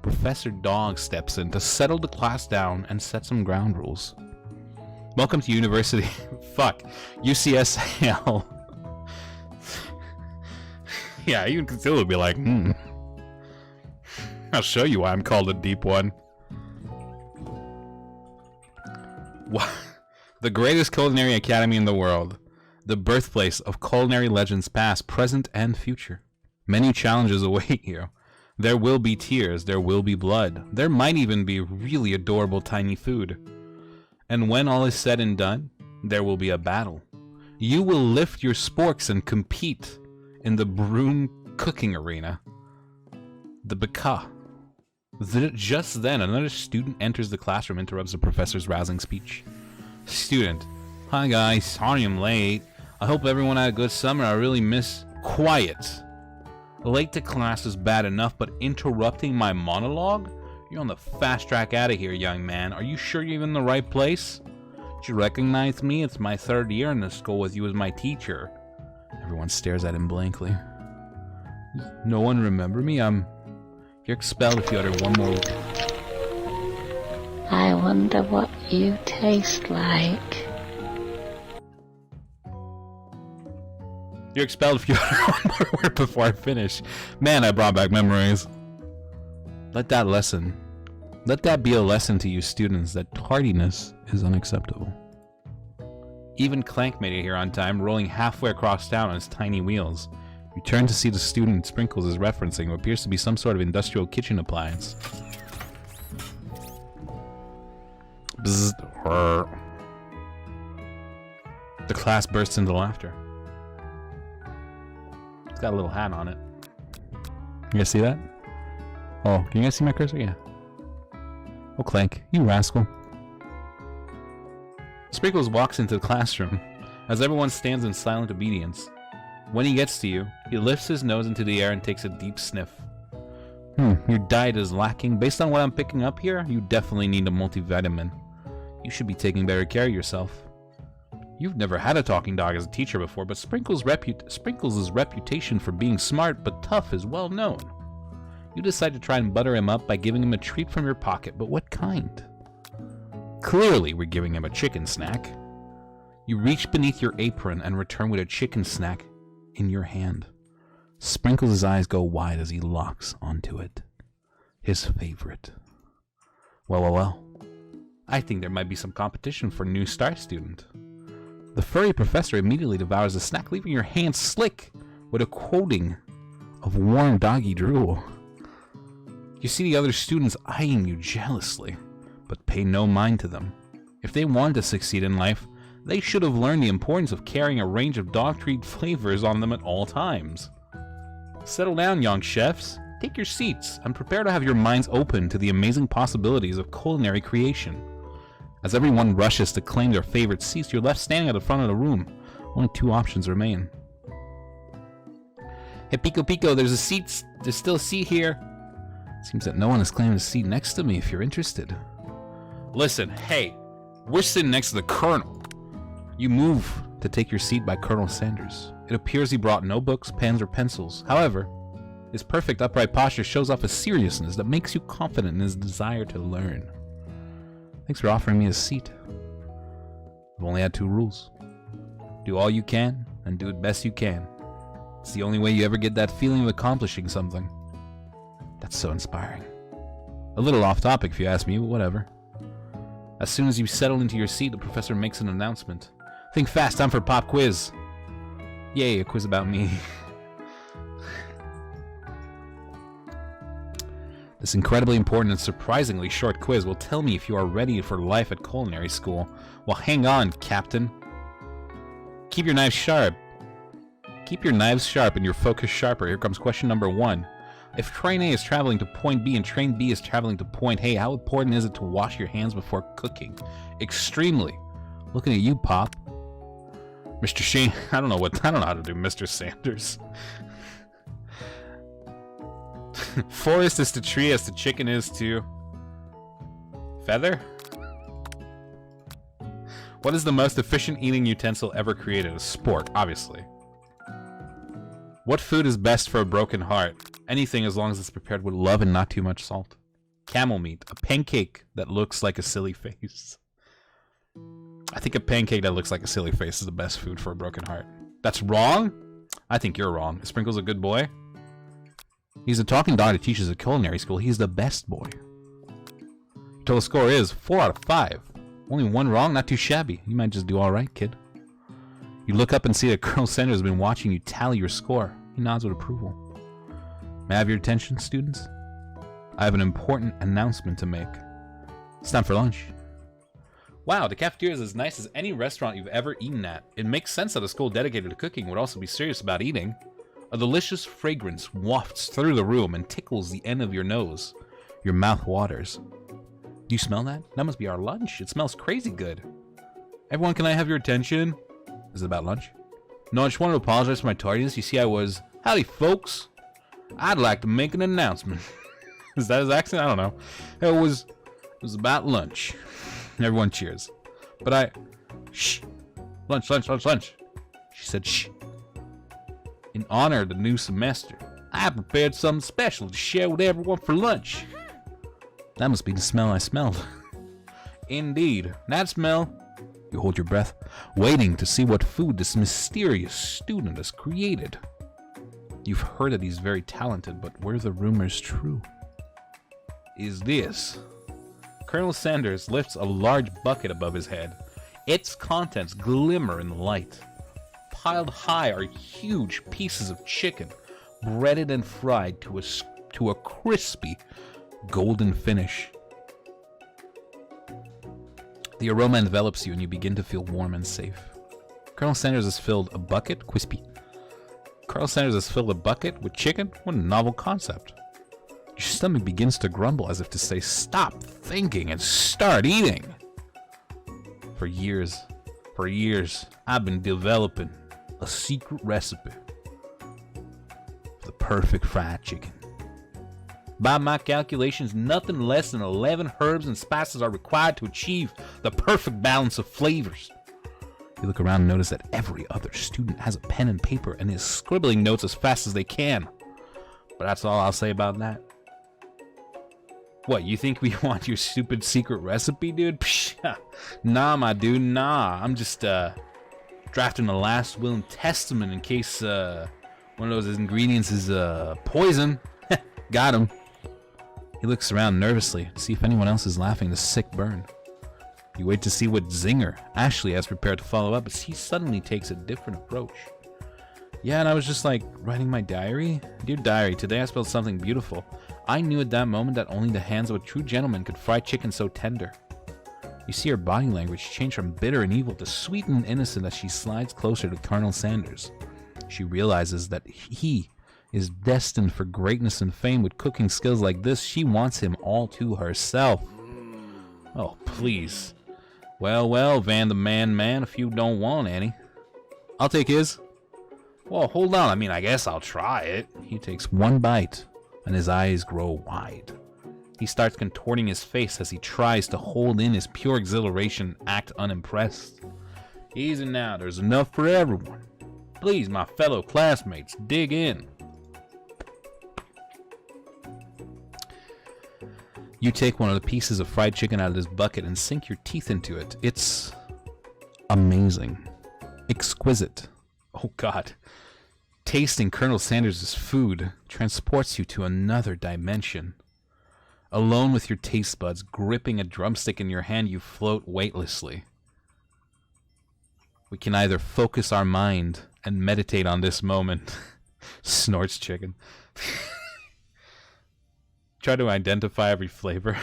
Professor Dog steps in to settle the class down and set some ground rules. Welcome to University... Fuck. UCSL. Yeah, you can still be like, I'll show you why I'm called a deep one. What? The greatest culinary academy in the world. The birthplace of culinary legends past, present, and future. Many challenges await you. There will be tears, there will be blood. There might even be really adorable tiny food. And when all is said and done, there will be a battle. You will lift your sporks and compete in the broom cooking arena. The Baka. Just then, another student enters the classroom and interrupts the professor's rousing speech. Student. Hi guys, sorry I'm late. I hope everyone had a good summer. I really miss... Quiet. Late to class is bad enough, but interrupting my monologue? You're on the fast track out of here, young man. Are you sure you're in the right place? Did you recognize me? It's my 3rd year in the school with you as my teacher. Everyone stares at him blankly. No one remember me? You're expelled if you utter one more... I wonder what you taste like. You're expelled if you utter one more word before I finish. Man, I brought back memories. Let that be a lesson to you students that tardiness is unacceptable. Even Clank made it here on time, rolling halfway across town on his tiny wheels. You turn to see the student Sprinkles is referencing what appears to be some sort of industrial kitchen appliance. Bzzz. The class bursts into laughter. It's got a little hat on it. You guys see that? Oh, can you guys see my cursor? Yeah. Oh, Clank, you rascal. Sprinkles walks into the classroom as everyone stands in silent obedience. When he gets to you, he lifts his nose into the air and takes a deep sniff. Your diet is lacking. Based on what I'm picking up here, you definitely need a multivitamin. You should be taking better care of yourself. You've never had a talking dog as a teacher before, but Sprinkles' reputation for being smart but tough is well known. You decide to try and butter him up by giving him a treat from your pocket, but what kind? Clearly, we're giving him a chicken snack. You reach beneath your apron and return with a chicken snack in your hand. Sprinkles' eyes go wide as he locks onto it. His favorite. Well. I think there might be some competition for new star student. The furry professor immediately devours the snack, leaving your hands slick with a coating of warm doggy drool. You see the other students eyeing you jealously, but pay no mind to them. If they wanted to succeed in life, they should have learned the importance of carrying a range of dog treat flavors on them at all times. Settle down, young chefs. Take your seats and prepare to have your minds open to the amazing possibilities of culinary creation. As everyone rushes to claim their favorite seats, you're left standing at the front of the room. Only 2 options remain. Hey, Pico, there's still a seat here. Seems that no one is claiming a seat next to me if you're interested. Listen, hey, we're sitting next to the Colonel. You move to take your seat by Colonel Sanders. It appears he brought no books, pens, or pencils. However, his perfect upright posture shows off a seriousness that makes you confident in his desire to learn. Thanks for offering me a seat. I've only had 2 rules. Do all you can, and do it best you can. It's the only way you ever get that feeling of accomplishing something. That's so inspiring. A little off topic if you ask me, but whatever. As soon as you settle into your seat, the professor makes an announcement. Think fast, time for pop quiz. Yay, a quiz about me. This incredibly important and surprisingly short quiz will tell me if you are ready for life at culinary school. Well, hang on, Captain. Keep your knives sharp. Keep your knives sharp and your focus sharper. Here comes question number 1. If train A is traveling to point B and train B is traveling to point A, how important is it to wash your hands before cooking? Extremely. Looking at you, Pop. Mr. Sheen, I don't know how to do Mr. Sanders. Forest is to tree as the chicken is to feather? What is the most efficient eating utensil ever created? A spork, obviously. What food is best for a broken heart? Anything as long as it's prepared with love and not too much salt. camel meat, a pancake that looks like a silly face. I think a pancake that looks like a silly face is the best food for a broken heart. That's wrong? I think you're wrong. Sprinkle's a good boy. He's a talking dog that teaches at culinary school. He's the best boy. Total score is 4 out of 5. Only one wrong, not too shabby. You might just do alright, kid. You look up and see that Colonel Sanders has been watching you tally your score. He nods with approval. May I have your attention, students? I have an important announcement to make. It's time for lunch. Wow, the cafeteria is as nice as any restaurant you've ever eaten at. It makes sense that a school dedicated to cooking would also be serious about eating. A delicious fragrance wafts through the room and tickles the end of your nose. Your mouth waters. Do you smell that? That must be our lunch. It smells crazy good. Everyone, can I have your attention? Is it about lunch? No, I just wanted to apologize for my tardiness. You see, I was... Howdy, folks. I'd like to make an announcement. Is that his accent? I don't know. It was about lunch. Everyone cheers. But I... Shh. Lunch, lunch, lunch, lunch. She said shh. In honor of the new semester, I prepared something special to share with everyone for lunch. That must be the smell I smelled. Indeed. That smell... You hold your breath, waiting to see what food this mysterious student has created. You've heard that he's very talented, but were the rumors true? Is this? Colonel Sanders lifts a large bucket above his head. Its contents glimmer in the light. Piled high are huge pieces of chicken, breaded and fried to a crispy, golden finish. The aroma envelops you and you begin to feel warm and safe. Colonel Sanders has filled a bucket, Colonel Sanders has filled a bucket with chicken? What a novel concept. Your stomach begins to grumble as if to say, stop thinking and start eating. For years, I've been developing a secret recipe for the perfect fried chicken. By my calculations, nothing less than 11 herbs and spices are required to achieve the perfect balance of flavors. You look around and notice that every other student has a pen and paper and is scribbling notes as fast as they can. But that's all I'll say about that. What, you think we want your stupid secret recipe, dude? Psh, nah, my dude, nah. I'm just drafting the last will and testament in case one of those ingredients is poison. Got him. He looks around nervously to see if anyone else is laughing the sick burn. You wait to see what zinger Ashley has prepared to follow up, but he suddenly takes a different approach. Yeah, and I was just like, writing my diary? Dear diary, today I spelled something beautiful. I knew at that moment that only the hands of a true gentleman could fry chicken so tender. You see her body language change from bitter and evil to sweet and innocent as she slides closer to Colonel Sanders. She realizes that he is destined for greatness and fame. With cooking skills like this, she wants him all to herself. Oh, please. Well, Van the man, if you don't want any. I'll take his. Well, hold on, I guess I'll try it. He takes one bite, and his eyes grow wide. He starts contorting his face as he tries to hold in his pure exhilaration, act unimpressed. Easy now, there's enough for everyone. Please, my fellow classmates, dig in. You take one of the pieces of fried chicken out of this bucket and sink your teeth into it. It's amazing. Exquisite. Oh God. Tasting Colonel Sanders' food transports you to another dimension. Alone with your taste buds, gripping a drumstick in your hand, you float weightlessly. We can either focus our mind and meditate on this moment. Snorts chicken. Try to identify every flavor.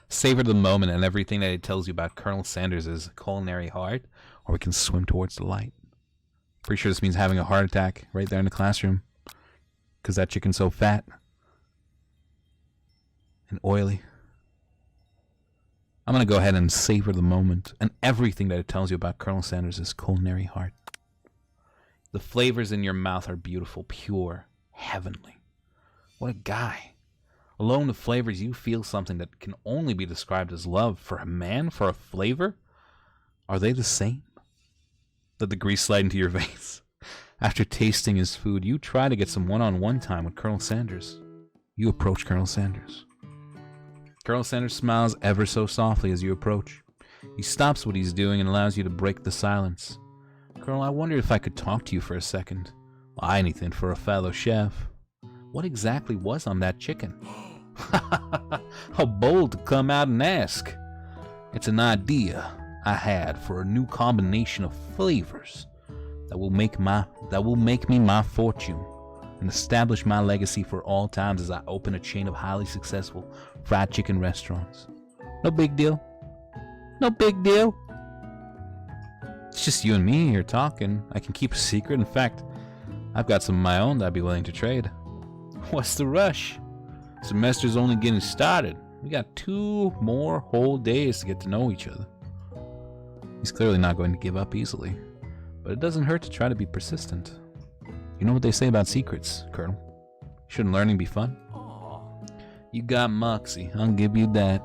Savor the moment and everything that it tells you about Colonel Sanders' culinary heart, or we can swim towards the light. Pretty sure this means having a heart attack right there in the classroom, because that chicken's so fat and oily. I'm going to go ahead and savor the moment and everything that it tells you about Colonel Sanders' culinary heart. The flavors in your mouth are beautiful, pure, heavenly. What a guy. Alone with flavors, you feel something that can only be described as love. For a man, for a flavor, are they the same? Let the grease slide into your veins. After tasting his food, you try to get some one-on-one time with Colonel Sanders. You approach Colonel Sanders. Colonel Sanders smiles ever so softly as you approach. He stops what he's doing and allows you to break the silence. Colonel, I wondered if I could talk to you for a second. Well, anything for a fellow chef. What exactly was on that chicken? How bold to come out and ask. It's an idea I had for a new combination of flavors that will make me my fortune and establish my legacy for all times as I open a chain of highly successful fried chicken restaurants. No big deal. No big deal. It's just you and me here talking. I can keep a secret. In fact, I've got some of my own that I'd be willing to trade. What's the rush? Semester's only getting started. We got 2 more whole days to get to know each other. He's clearly not going to give up easily, but it doesn't hurt to try to be persistent. You know what they say about secrets, Colonel? Shouldn't learning be fun? You got moxie, I'll give you that.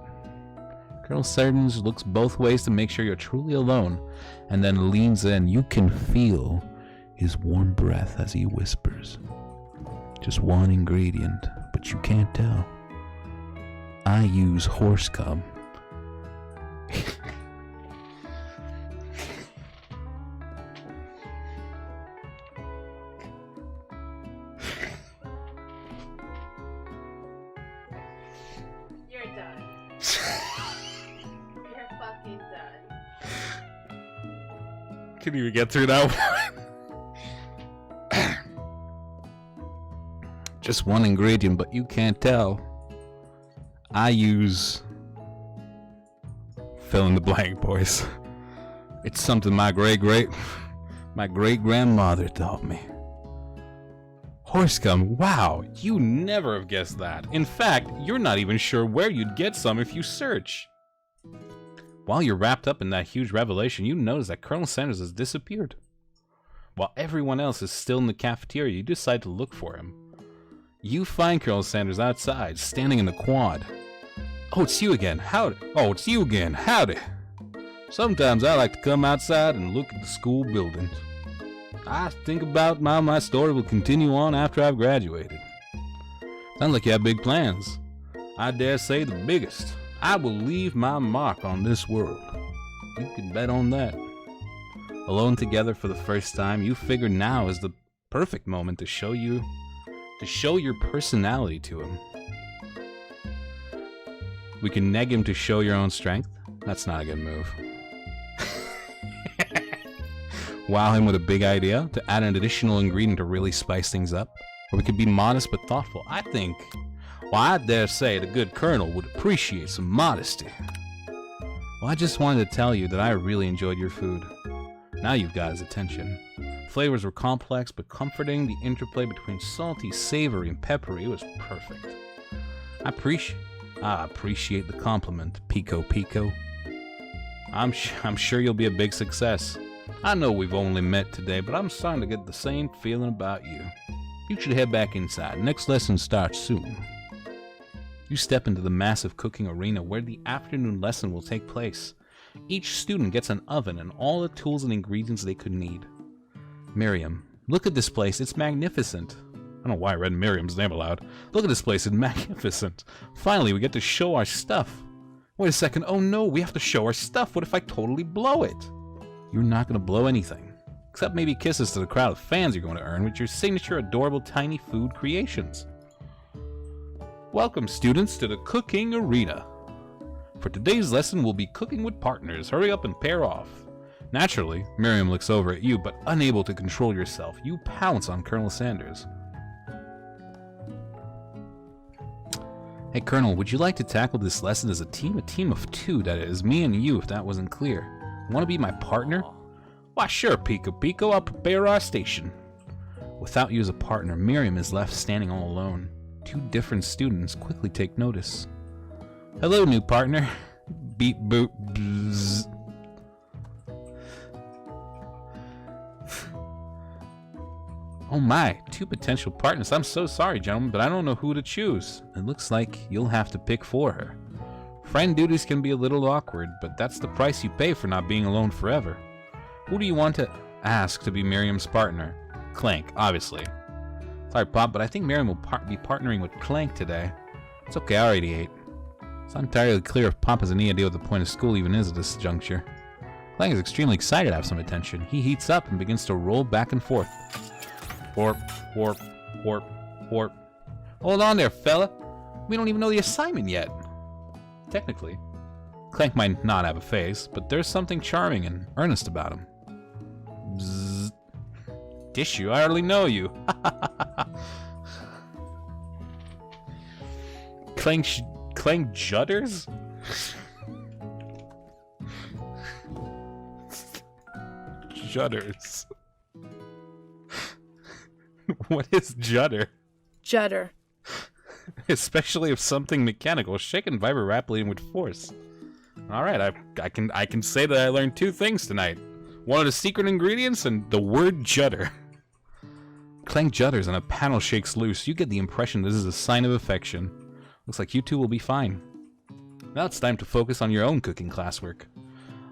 Colonel Sanders looks both ways to make sure you're truly alone, and then leans in. You can feel his warm breath as he whispers. Just one ingredient, but you can't tell. I use horse cum. You're done. You're fucking done. Couldn't even get through that one. Just one ingredient, but you can't tell. I use... fill in the blank, boys. It's something my great-grandmother taught me. Horse cum. Wow, you never have guessed that. In fact, you're not even sure where you'd get some if you search. While you're wrapped up in that huge revelation, you notice that Colonel Sanders has disappeared. While everyone else is still in the cafeteria, you decide to look for him. You find Colonel Sanders outside, standing in the quad. Oh, it's you again. Howdy. Oh, it's you again. Howdy. Sometimes I like to come outside and look at the school buildings. I think about how my story will continue on after I've graduated. Sounds like you have big plans. I dare say the biggest. I will leave my mark on this world. You can bet on that. Alone together for the first time, you figure now is the perfect moment to show your personality to him. We can neg him to show your own strength. That's not a good move. Wow him with a big idea to add an additional ingredient to really spice things up. Or we could be modest but thoughtful. I dare say the good colonel would appreciate some modesty. Well, I just wanted to tell you that I really enjoyed your food. Now you've got his attention. Flavors were complex but comforting. The interplay between salty, savory, and peppery was perfect. I appreciate the compliment, Pico Pico. I'm sure you'll be a big success. I know we've only met today, but I'm starting to get the same feeling about you. You should head back inside. Next lesson starts soon. You step into the massive cooking arena where the afternoon lesson will take place. Each student gets an oven and all the tools and ingredients they could need. Miriam, look at this place. It's magnificent. I don't know why I read Miriam's name aloud. Look at this place. It's magnificent. Finally, we get to show our stuff. Wait a second. Oh no, we have to show our stuff. What if I totally blow it? You're not going to blow anything. Except maybe kisses to the crowd of fans you're going to earn with your signature adorable tiny food creations. Welcome, students, to the cooking arena. For today's lesson, we'll be cooking with partners. Hurry up and pair off. Naturally, Miriam looks over at you, but unable to control yourself, you pounce on Colonel Sanders. Hey, Colonel, would you like to tackle this lesson as a team? A team of 2, that is. Me and you, if that wasn't clear. Want to be my partner? Why, sure, Pico Pico. I'll prepare our station. Without you as a partner, Miriam is left standing all alone. 2 different students quickly take notice. Hello, new partner. Beep boop bzz. Oh my, 2 potential partners. I'm so sorry, gentlemen, but I don't know who to choose. It looks like you'll have to pick for her. Friend duties can be a little awkward, but that's the price you pay for not being alone forever. Who do you want to ask to be Miriam's partner? Clank, obviously. Sorry, Pop, but I think Miriam will be partnering with Clank today. It's okay, I already ate. It's not entirely clear if Pop has any idea what the point of school even is at this juncture. Clang is extremely excited to have some attention. He heats up and begins to roll back and forth. Warp, warp, warp, warp. Hold on there, fella. We don't even know the assignment yet. Technically. Clank might not have a face, but there's something charming and earnest about him. Bzzz. Dish you, I hardly know you. Clank judders? Judders. What is judder? Judder. Especially if something mechanical, shake and vibrate rapidly and with force. Alright, I can say that I learned 2 things tonight. One of the secret ingredients and the word judder. Clank judders and a panel shakes loose. You get the impression this is a sign of affection. Looks like you two will be fine. Now it's time to focus on your own cooking classwork.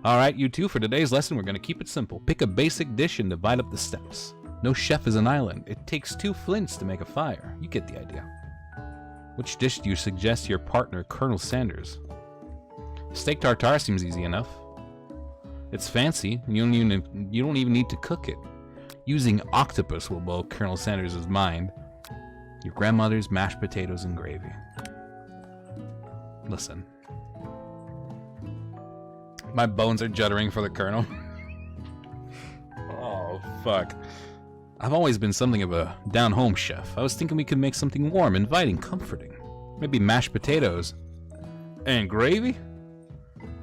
Alright, you two, for today's lesson we're going to keep it simple. Pick a basic dish and divide up the steps. No chef is an island. It takes 2 flints to make a fire. You get the idea. Which dish do you suggest to your partner, Colonel Sanders? Steak tartare seems easy enough. It's fancy, and you don't even need to cook it. Using octopus will blow Colonel Sanders' mind. Your grandmother's mashed potatoes and gravy. Listen. My bones are juddering for the Colonel. Oh, fuck. I've always been something of a down-home chef. I was thinking we could make something warm, inviting, comforting. Maybe mashed potatoes. And gravy?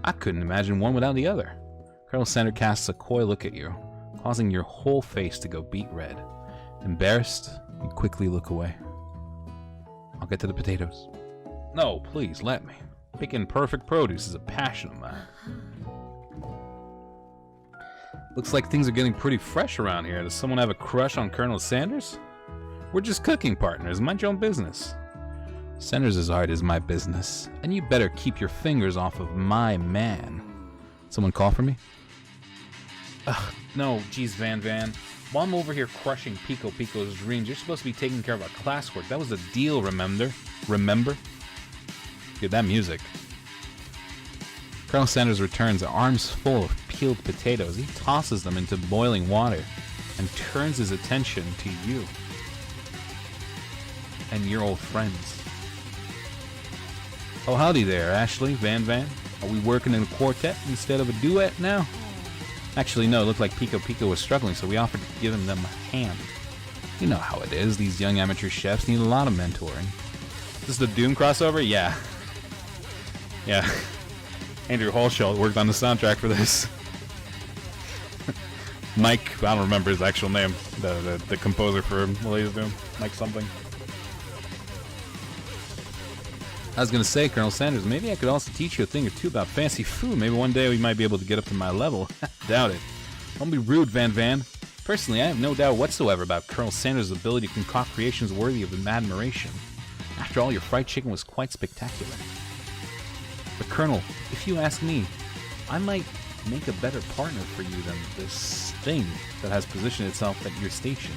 I couldn't imagine one without the other. Colonel Sanders casts a coy look at you, causing your whole face to go beet red. Embarrassed, you quickly look away. I'll get to the potatoes. No, please, let me. Picking perfect produce is a passion of mine. Looks like things are getting pretty fresh around here. Does someone have a crush on Colonel Sanders? We're just cooking partners. Mind your own business. Sanders' art is my business, and you better keep your fingers off of my man. Someone call for me? Ugh, no, geez, Van. While I'm over here crushing Pico's dreams, you're supposed to be taking care of our classwork. That was the deal, remember? Dude, that music. Colonel Sanders returns, arms full of peeled potatoes. He tosses them into boiling water and turns his attention to you and your old friends. Oh, howdy there, Ashley, Van. Are we working in a quartet instead of a duet now? Actually, no, it looked like Pico was struggling, so we offered to give them a hand. You know how it is, these young amateur chefs need a lot of mentoring. This is the Doom crossover? Yeah. Andrew Halshaw worked on the soundtrack for this. Mike, I don't remember his actual name, the composer for the latest Doom. Mike something. I was gonna say, Colonel Sanders, maybe I could also teach you a thing or two about fancy food. Maybe one day we might be able to get up to my level. Doubt it. Don't be rude, Van. Personally, I have no doubt whatsoever about Colonel Sanders' ability to concoct creations worthy of admiration. After all, your fried chicken was quite spectacular. But Colonel, if you ask me, I might make a better partner for you than this thing that has positioned itself at your station.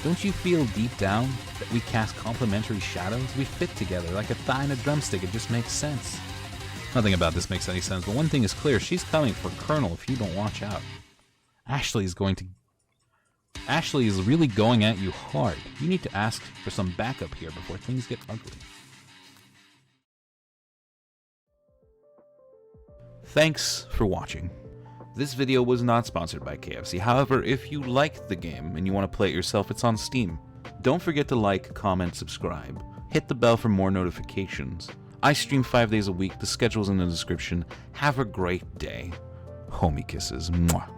Don't you feel deep down that we cast complementary shadows? We fit together like a thigh and a drumstick. It just makes sense. Nothing about this makes any sense, but one thing is clear. She's coming for Colonel if you don't watch out. Ashley is really going at you hard. You need to ask for some backup here before things get ugly. Thanks for watching. This video was not sponsored by KFC. However, if you liked the game and you want to play it yourself, it's on Steam. Don't forget to like, comment, subscribe. Hit the bell for more notifications. I stream 5 days a week. The schedule's in the description. Have a great day. Homie kisses. Mwah.